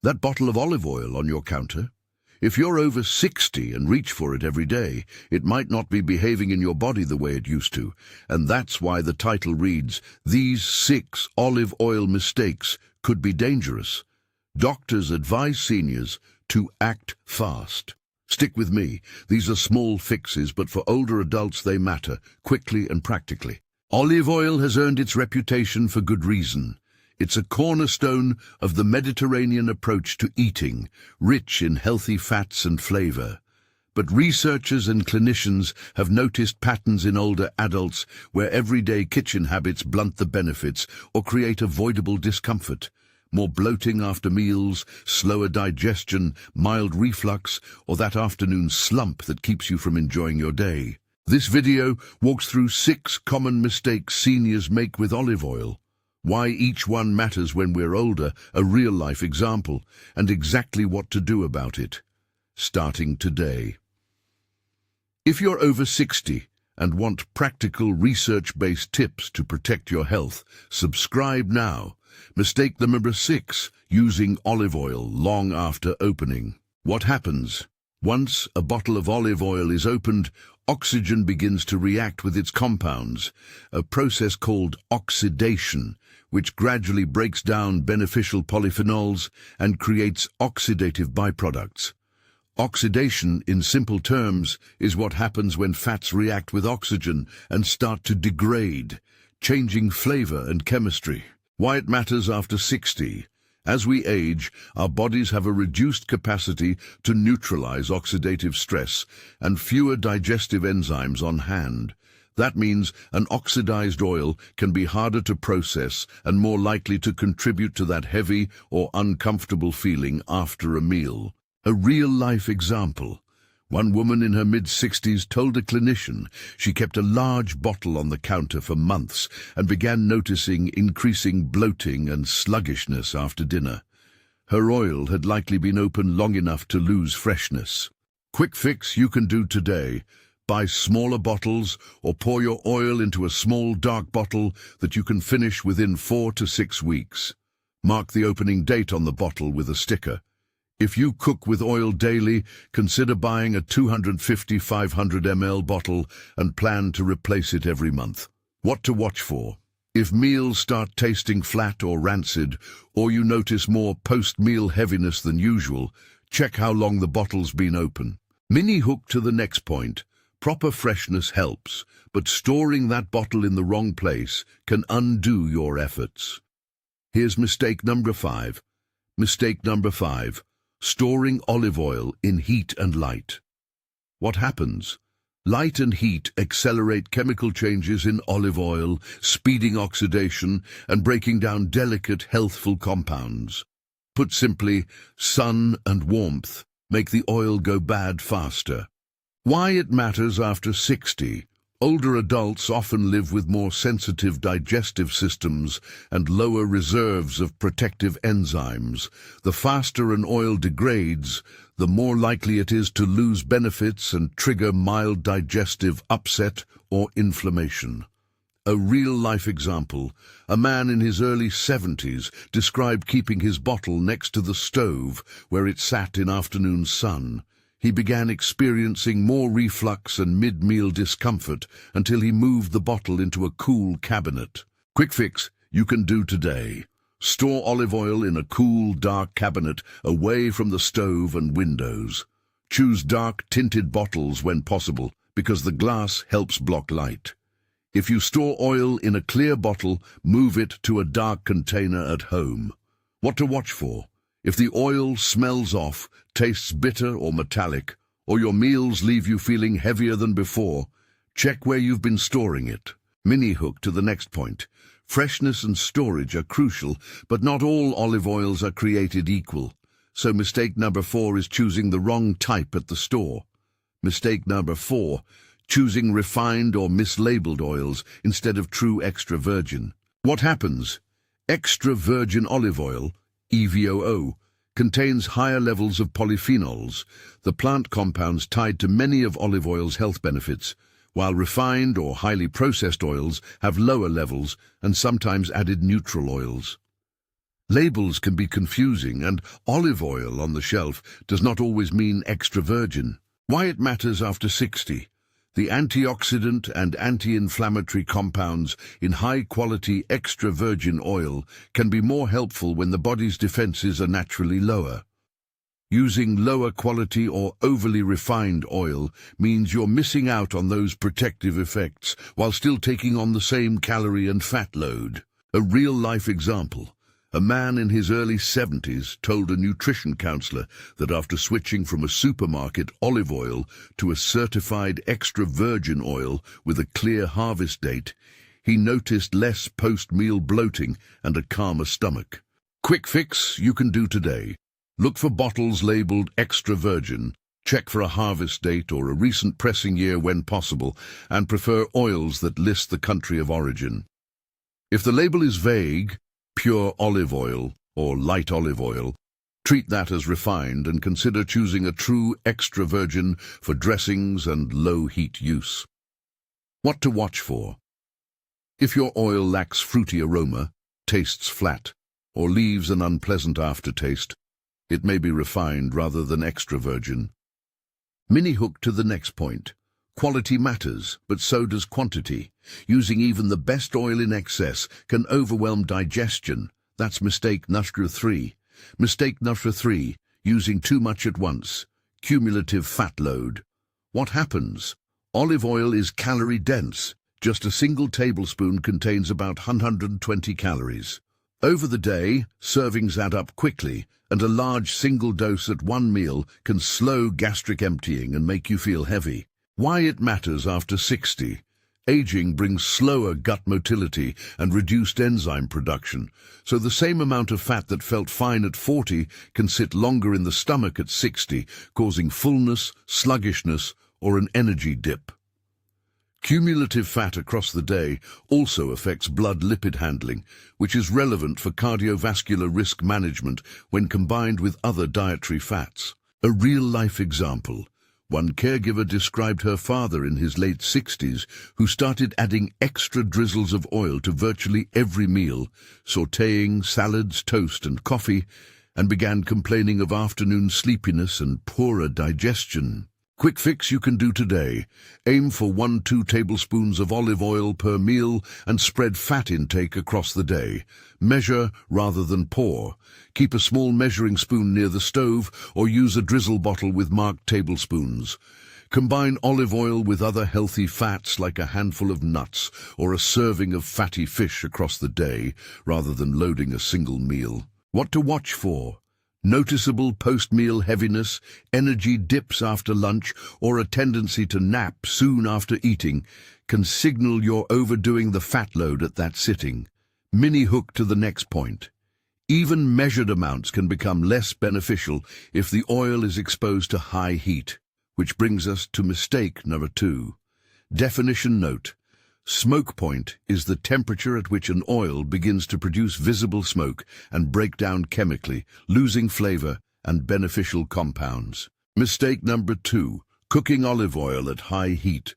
That bottle of olive oil on your counter? If you're over 60 and reach for it every day, it might not be behaving in your body the way it used to, and that's why the title reads, "These 6 olive oil mistakes could be dangerous." Doctors advise seniors to act fast. Stick with me. These are small fixes, but for older adults they matter, quickly and practically. Olive oil has earned its reputation for good reason. It's a cornerstone of the Mediterranean approach to eating, rich in healthy fats and flavor. But researchers and clinicians have noticed patterns in older adults where everyday kitchen habits blunt the benefits or create avoidable discomfort. More bloating after meals, slower digestion, mild reflux, or that afternoon slump that keeps you from enjoying your day. This video walks through 6 common mistakes seniors make with olive oil. Why each one matters when we're older, a real-life example, and exactly what to do about it. Starting today. If you're over 60 and want practical research-based tips to protect your health, subscribe now. Mistake number 6, using olive oil long after opening. What happens? Once a bottle of olive oil is opened, oxygen begins to react with its compounds, a process called oxidation, which gradually breaks down beneficial polyphenols and creates oxidative byproducts. Oxidation, in simple terms, is what happens when fats react with oxygen and start to degrade, changing flavor and chemistry. Why it matters after 60. As we age, our bodies have a reduced capacity to neutralize oxidative stress and fewer digestive enzymes on hand. That means an oxidized oil can be harder to process and more likely to contribute to that heavy or uncomfortable feeling after a meal. A real-life example. One woman in her mid-60s told a clinician she kept a large bottle on the counter for months and began noticing increasing bloating and sluggishness after dinner. Her oil had likely been open long enough to lose freshness. Quick fix you can do today. Buy smaller bottles or pour your oil into a small dark bottle that you can finish within 4 to 6 weeks. Mark the opening date on the bottle with a sticker. If you cook with oil daily, consider buying a 250-500 ml bottle and plan to replace it every month. What to watch for? If meals start tasting flat or rancid, or you notice more post-meal heaviness than usual, check how long the bottle's been open. Mini hook to the next point. Proper freshness helps, but storing that bottle in the wrong place can undo your efforts. Here's mistake number 5. Mistake number 5. Storing olive oil in heat and light. What happens? Light and heat accelerate chemical changes in olive oil, speeding oxidation and breaking down delicate, healthful compounds. Put simply, sun and warmth make the oil go bad faster. Why it matters after 60. Older adults often live with more sensitive digestive systems and lower reserves of protective enzymes. The faster an oil degrades, the more likely it is to lose benefits and trigger mild digestive upset or inflammation. A real-life example, a man in his early 70s described keeping his bottle next to the stove where it sat in afternoon sun. He began experiencing more reflux and mid-meal discomfort until he moved the bottle into a cool cabinet. Quick fix you can do today. Store olive oil in a cool, dark cabinet away from the stove and windows. Choose dark, tinted bottles when possible because the glass helps block light. If you store oil in a clear bottle, move it to a dark container at home. What to watch for? If the oil smells off, tastes bitter or metallic, or your meals leave you feeling heavier than before, check where you've been storing it. Mini hook to the next point. Freshness and storage are crucial, but not all olive oils are created equal. So mistake number 4 is choosing the wrong type at the store. Mistake number 4, choosing refined or mislabeled oils instead of true extra virgin. What happens? Extra virgin olive oil, EVOO, contains higher levels of polyphenols, the plant compounds tied to many of olive oil's health benefits, while refined or highly processed oils have lower levels and sometimes added neutral oils. Labels can be confusing, and olive oil on the shelf does not always mean extra virgin. Why it matters after 60. The antioxidant and anti-inflammatory compounds in high-quality extra virgin oil can be more helpful when the body's defenses are naturally lower. Using lower quality or overly refined oil means you're missing out on those protective effects while still taking on the same calorie and fat load. A real-life example. A man in his early 70s told a nutrition counselor that after switching from a supermarket olive oil to a certified extra virgin oil with a clear harvest date, he noticed less post-meal bloating and a calmer stomach. Quick fix you can do today. Look for bottles labeled extra virgin, check for a harvest date or a recent pressing year when possible, and prefer oils that list the country of origin. If the label is vague, pure olive oil or light olive oil, treat that as refined and consider choosing a true extra virgin for dressings and low-heat use. What to watch for? If your oil lacks fruity aroma, tastes flat, or leaves an unpleasant aftertaste, it may be refined rather than extra virgin. Mini hook to the next point. Quality matters, but so does quantity. Using even the best oil in excess can overwhelm digestion. That's mistake number 3. Mistake number 3, using too much at once. Cumulative fat load. What happens? Olive oil is calorie-dense. Just a single tablespoon contains about 120 calories. Over the day, servings add up quickly, and a large single dose at one meal can slow gastric emptying and make you feel heavy. Why it matters after 60. Aging brings slower gut motility and reduced enzyme production, so the same amount of fat that felt fine at 40 can sit longer in the stomach at 60, causing fullness, sluggishness, or an energy dip. Cumulative fat across the day also affects blood lipid handling, which is relevant for cardiovascular risk management when combined with other dietary fats. A real-life example. One caregiver described her father in his late 60s who started adding extra drizzles of oil to virtually every meal, sautéing salads, toast and coffee, and began complaining of afternoon sleepiness and poorer digestion. Quick fix you can do today. Aim for 1–2 tablespoons of olive oil per meal and spread fat intake across the day. Measure rather than pour. Keep a small measuring spoon near the stove or use a drizzle bottle with marked tablespoons. Combine olive oil with other healthy fats like a handful of nuts or a serving of fatty fish across the day rather than loading a single meal. What to watch for? Noticeable post-meal heaviness, energy dips after lunch, or a tendency to nap soon after eating can signal you're overdoing the fat load at that sitting. Mini hook to the next point. Even measured amounts can become less beneficial if the oil is exposed to high heat, which brings us to mistake number 2. Definition note. Smoke point is the temperature at which an oil begins to produce visible smoke and break down chemically, losing flavor and beneficial compounds. Mistake number 2, cooking olive oil at high heat.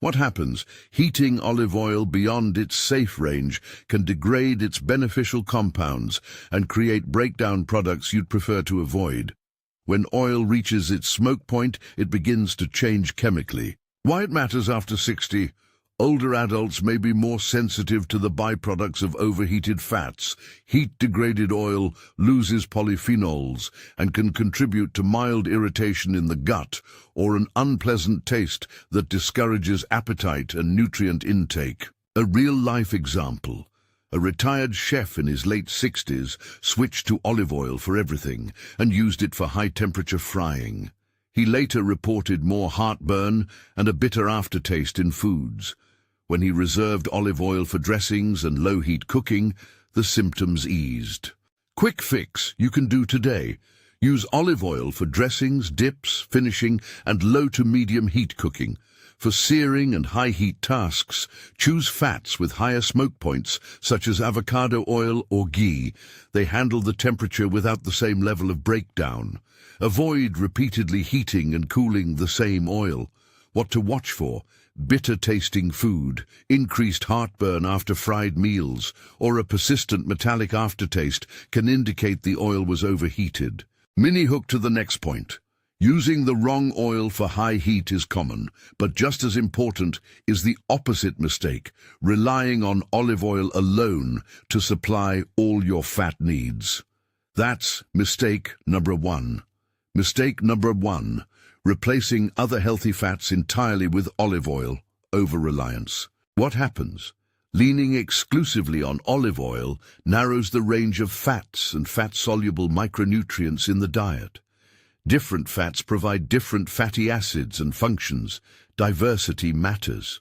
What happens? Heating olive oil beyond its safe range can degrade its beneficial compounds and create breakdown products you'd prefer to avoid. When oil reaches its smoke point, it begins to change chemically. Why it matters after 60? Older adults may be more sensitive to the byproducts of overheated fats. Heat-degraded oil loses polyphenols and can contribute to mild irritation in the gut or an unpleasant taste that discourages appetite and nutrient intake. A real-life example. A retired chef in his late 60s switched to olive oil for everything and used it for high-temperature frying. He later reported more heartburn and a bitter aftertaste in foods. When he reserved olive oil for dressings and low-heat cooking, the symptoms eased. Quick fix you can do today. Use olive oil for dressings, dips, finishing, and low to medium heat cooking. For searing and high-heat tasks, choose fats with higher smoke points, such as avocado oil or ghee. They handle the temperature without the same level of breakdown. Avoid repeatedly heating and cooling the same oil. What to watch for? bitter-tasting food, increased heartburn after fried meals, or a persistent metallic aftertaste can indicate the oil was overheated. Mini hook to the next point. Using the wrong oil for high heat is common, but just as important is the opposite mistake, relying on olive oil alone to supply all your fat needs. That's mistake number one. Mistake number one, replacing other healthy fats entirely with olive oil, over-reliance. What happens? Leaning exclusively on olive oil narrows the range of fats and fat-soluble micronutrients in the diet. Different fats provide different fatty acids and functions. Diversity matters.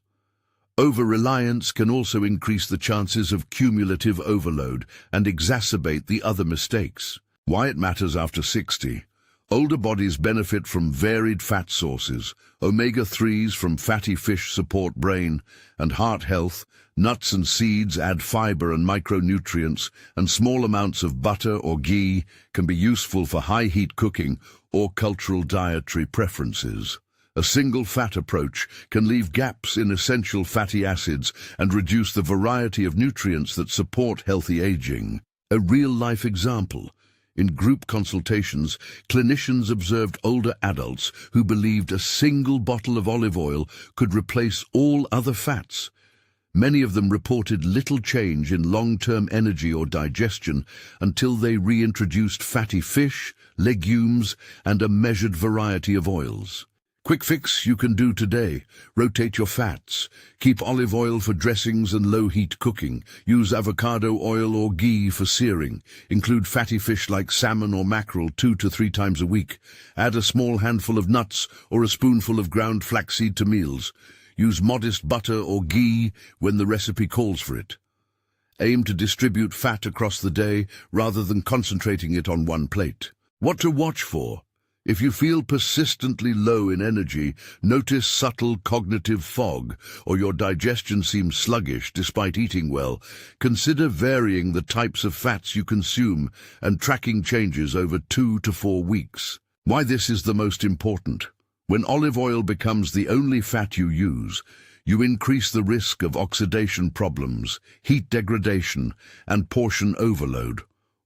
Over-reliance can also increase the chances of cumulative overload and exacerbate the other mistakes. Why it matters after 60. Older bodies benefit from varied fat sources. Omega-3s from fatty fish support brain and heart health. Nuts and seeds add fiber and micronutrients, and small amounts of butter or ghee can be useful for high-heat cooking or cultural dietary preferences. A single fat approach can leave gaps in essential fatty acids and reduce the variety of nutrients that support healthy aging. A real-life example. In group consultations, clinicians observed older adults who believed a single bottle of olive oil could replace all other fats. Many of them reported little change in long-term energy or digestion until they reintroduced fatty fish, legumes, and a measured variety of oils. Quick fix you can do today. Rotate your fats. Keep olive oil for dressings and low-heat cooking. Use avocado oil or ghee for searing. Include fatty fish like salmon or mackerel 2 to 3 times a week. Add a small handful of nuts or a spoonful of ground flaxseed to meals. Use modest butter or ghee when the recipe calls for it. Aim to distribute fat across the day rather than concentrating it on one plate. What to watch for? If you feel persistently low in energy, notice subtle cognitive fog, or your digestion seems sluggish despite eating well, consider varying the types of fats you consume and tracking changes over 2 to 4 weeks. Why this is the most important. When olive oil becomes the only fat you use, you increase the risk of oxidation problems, heat degradation, and portion overload,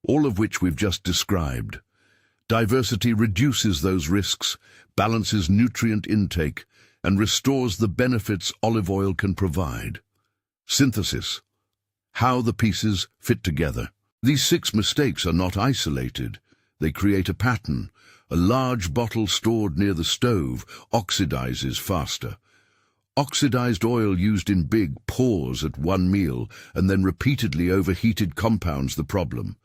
all of which we've just described. Diversity reduces those risks, balances nutrient intake, and restores the benefits olive oil can provide. Synthesis. How the pieces fit together. These 6 mistakes are not isolated. They create a pattern. A large bottle stored near the stove oxidizes faster. Oxidized oil used in big pours at one meal and then repeatedly overheated compounds the problem.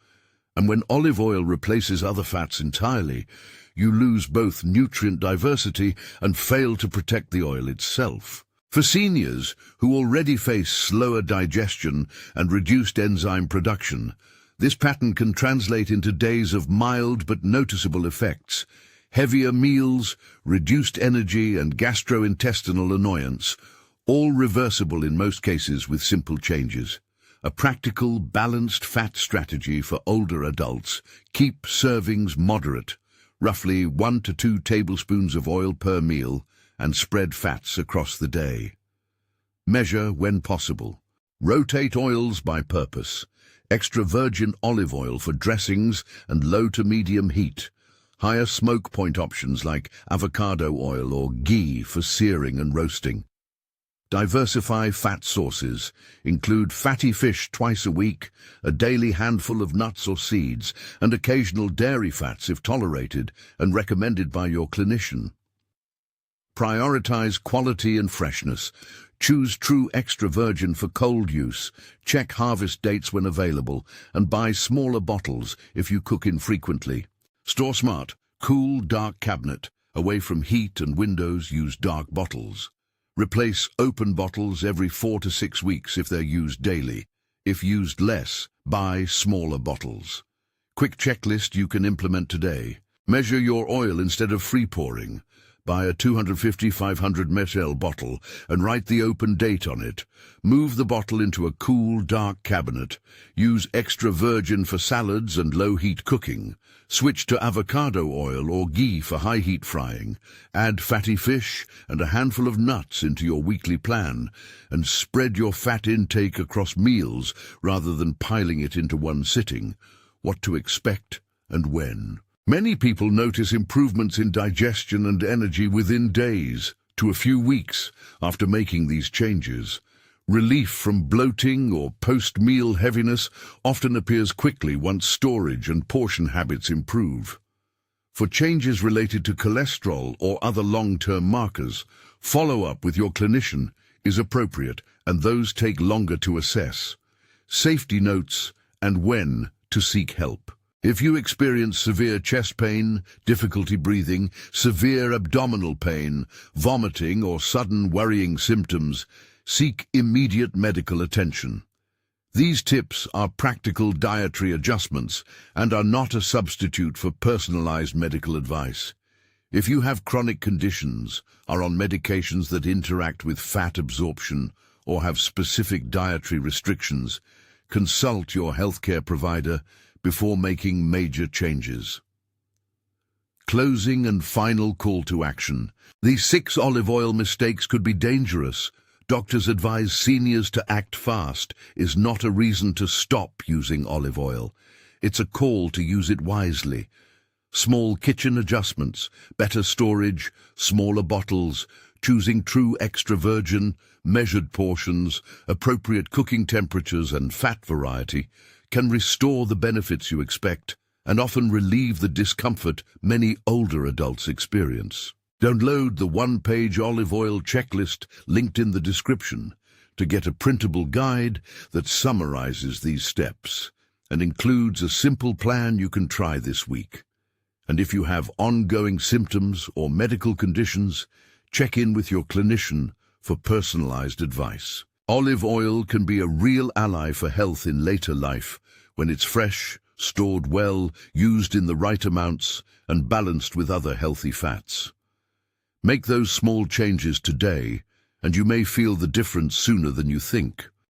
And when olive oil replaces other fats entirely, you lose both nutrient diversity and fail to protect the oil itself. For seniors who already face slower digestion and reduced enzyme production, this pattern can translate into days of mild but noticeable effects. Heavier meals, reduced energy, and gastrointestinal annoyance, all reversible in most cases with simple changes. A practical, balanced fat strategy for older adults. Keep servings moderate, roughly 1 to 2 tablespoons of oil per meal, and spread fats across the day. Measure when possible. Rotate oils by purpose. Extra virgin olive oil for dressings and low to medium heat. Higher smoke point options like avocado oil or ghee for searing and roasting. Diversify fat sources. Include fatty fish twice a week, a daily handful of nuts or seeds, and occasional dairy fats if tolerated and recommended by your clinician. Prioritize quality and freshness. Choose true extra virgin for cold use. Check harvest dates when available, and buy smaller bottles if you cook infrequently. Store smart. Cool, dark cabinet. Away from heat and windows, use dark bottles. Replace open bottles every 4 to 6 weeks if they're used daily. If used less, buy smaller bottles. Quick checklist you can implement today. Measure your oil instead of free pouring. Buy a 250-500 ml bottle and write the open date on it. Move the bottle into a cool, dark cabinet. Use extra virgin for salads and low-heat cooking. Switch to avocado oil or ghee for high-heat frying. Add fatty fish and a handful of nuts into your weekly plan, and spread your fat intake across meals rather than piling it into one sitting. What to expect and when. Many people notice improvements in digestion and energy within days to a few weeks after making these changes. Relief from bloating or post-meal heaviness often appears quickly once storage and portion habits improve. For changes related to cholesterol or other long-term markers, follow-up with your clinician is appropriate, and those take longer to assess. Safety notes and when to seek help. If you experience severe chest pain, difficulty breathing, severe abdominal pain, vomiting, or sudden worrying symptoms, seek immediate medical attention. These tips are practical dietary adjustments and are not a substitute for personalized medical advice. If you have chronic conditions, are on medications that interact with fat absorption, or have specific dietary restrictions, consult your healthcare provider before making major changes. Closing and final call to action. These 6 olive oil mistakes could be dangerous. Doctors advise seniors to act fast is not a reason to stop using olive oil. It's a call to use it wisely. Small kitchen adjustments, better storage, smaller bottles, choosing true extra virgin, measured portions, appropriate cooking temperatures and fat variety can restore the benefits you expect and often relieve the discomfort many older adults experience. Download the one-page olive oil checklist linked in the description to get a printable guide that summarizes these steps and includes a simple plan you can try this week. And if you have ongoing symptoms or medical conditions, check in with your clinician for personalized advice. Olive oil can be a real ally for health in later life when it's fresh, stored well, used in the right amounts, and balanced with other healthy fats. Make those small changes today, and you may feel the difference sooner than you think.